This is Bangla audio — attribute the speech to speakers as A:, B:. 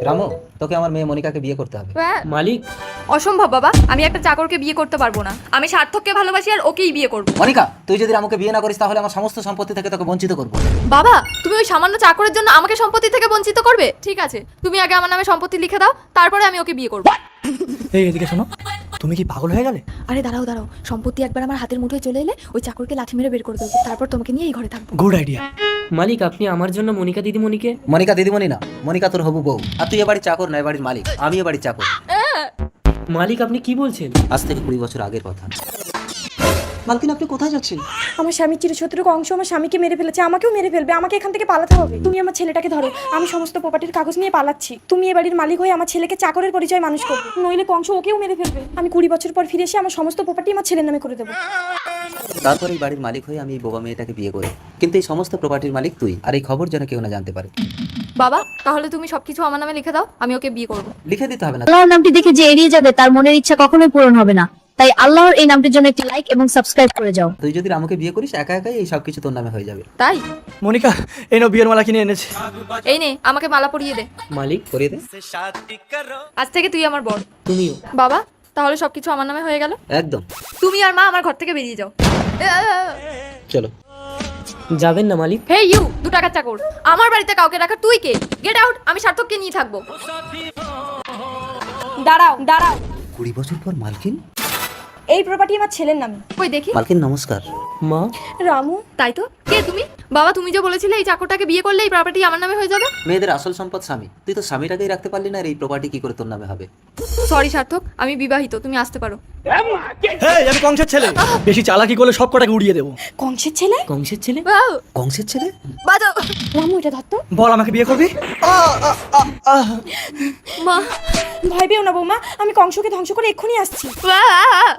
A: রামু, তোকে আমার মেয়ে মনিকাকে বিয়ে করতে হবে।
B: মালিক,
C: অসম্ভব বাবা, আমি একটা চাকরকে বিয়ে করতে পারবো না। আমি সার্থককে ভালোবাসি আর ওকেই বিয়ে করব।
A: মনিকা, তুই যদি রামুকে বিয়ে না করিস তাহলে আমার সমস্ত সম্পত্তি থেকে তোকে বঞ্চিত করবো।
C: বাবা, তুমি ওই সামান্য চাকরের জন্য আমাকে সম্পত্তি থেকে বঞ্চিত করবে? ঠিক আছে, তুমি আগে আমার নামে সম্পত্তি লিখে দাও, তারপরে আমি ওকে বিয়ে করব।
B: এই এদিকে শোনো, তুমি কি পাগল হয়ে গেলে?
C: আরে দাঁড়াও দাঁড়াও, সম্পত্তি একবার আমার হাতের মুঠোয় চলে এলে ওই চাকরকে লাথি মেরে বের করে দেবো, তারপর তোমাকে নিয়ে এই ঘরে থাকবো।
B: Good idea. মালিক, আপনি আমার জন্য মনিকা দিদিমণিকে।
A: মনিকা দিদিমণি না, মনিকা তোর হবু বউ। আর তুই এ বাড়ির চাকর না, এ বাড়ির মালিক। আমি এ বাড়ির চাকর।
B: মালিক, আপনি কি বলছেন?
A: আজ থেকে 20 বছর আগের কথা। মালকিন, আপনি কোথায় যাচ্ছেন?
D: আমার স্বামীর চিরশত্রুর অংশ আমার স্বামীকে মেরে ফেলেছে, আমাকেও মেরে ফেলবে, আমাকে এখান থেকে পালাতে হবে। তুমি আমার ছেলেটাকে ধরো, আমি সমস্ত প্রপার্টির কাগজ নিয়ে পালাচ্ছি। তুমি এ বাড়ির মালিক হয়ে আমার ছেলেকে চাকরের পরিচয় মানুষ করবে, নইলে কংস ওকেও মেরে ফেলবে। আমি 20 বছর পর ফিরে এসে আমার সমস্ত প্রপার্টি আমার ছেলের নামে করে দেবো।
A: তারপর এই বাড়ির মালিক হয়ে আমি এই বোবা মেয়েটাকে বিয়ে করি, কিন্তু এই সমস্ত প্রপার্টির মালিক তুই। আর এই খবর যেন কেউ না জানতে পারে।
C: বাবা, তাহলে তুমি সবকিছু আমার নামে লিখে দাও, আমি ওকে বিয়ে করব।
A: লিখে দিতে হবে না।
E: আল্লাহর নামটি দেখে যে এড়িয়ে যাবে তার মনের ইচ্ছা কখনোই পূরণ হবে না। তাই আল্লাহর এই নামটির জন্য একটি লাইক এবং সাবস্ক্রাইব করে যাও।
A: তুই যদি রামুকে বিয়ে করিস, একা একাই এই সব কিছু তোর নামে হয়ে যাবে।
C: তাই
B: মনিকা, এই নাও বিয়ের মালা কিনে এনেছে।
C: এই নে, আমাকে মালা পরিয়ে দে।
B: মালিক,
A: করিয়ে দে।
C: আজ থেকে তুই আমার বর।
B: তুমিও।
C: বাবা, তাহলে সবকিছু আমার নামে হয়ে গেল।
A: একদম।
C: তুমি আর মা আমার ঘর থেকে বেরিয়ে যাও।
A: চলো।
B: যাবেন না মালিক?
C: হে ইউ, 2 টাকার চাকর, আমার বাড়িতে কাউকে রাখা তুই কে? গেট আউট, আমি সার্থককে নিয়ে থাকবো।
D: দাঁড়াও দাঁড়াও,
A: 20 বছর পর মালকিন।
D: এই প্রপার্টি আমার ছেলের নামে।
C: কই দেখি।
A: মালকিন নমস্কার।
B: মা,
D: রামু,
C: তাই তো, কে তুমি? বাবা, তুমি যে বলেছিলে এই চাকরটাকে বিয়ে করলে এই প্রপার্টি আমার নামে হয়ে যাবে।
A: মেয়েদের আসল সম্পদ স্বামী। তুই তো স্বামীটাকেই রাখতে পারলি না, আর এই প্রপার্টি কি করে তোর নামে হবে?
C: সরি সার্থক, আমি বিবাহিত, তুমি আসতে পারো।
B: হেই, আমি কংসের ছেলে। বেশি চালাকি করলে সব কটাকে উড়িয়ে দেবো।
D: কংসের ছেলে?
B: কংসের ছেলে?
C: বাউ,
A: কংসের ছেলে?
C: বাজাও।
D: রামু, এটা ধর তো।
B: বল, আমাকে বিয়ে করবি?
C: মা,
D: ভয় পেও না বৌমা, আমি কংসকে ধ্বংস করে এক্ষুনি আসছি।
C: বাহ!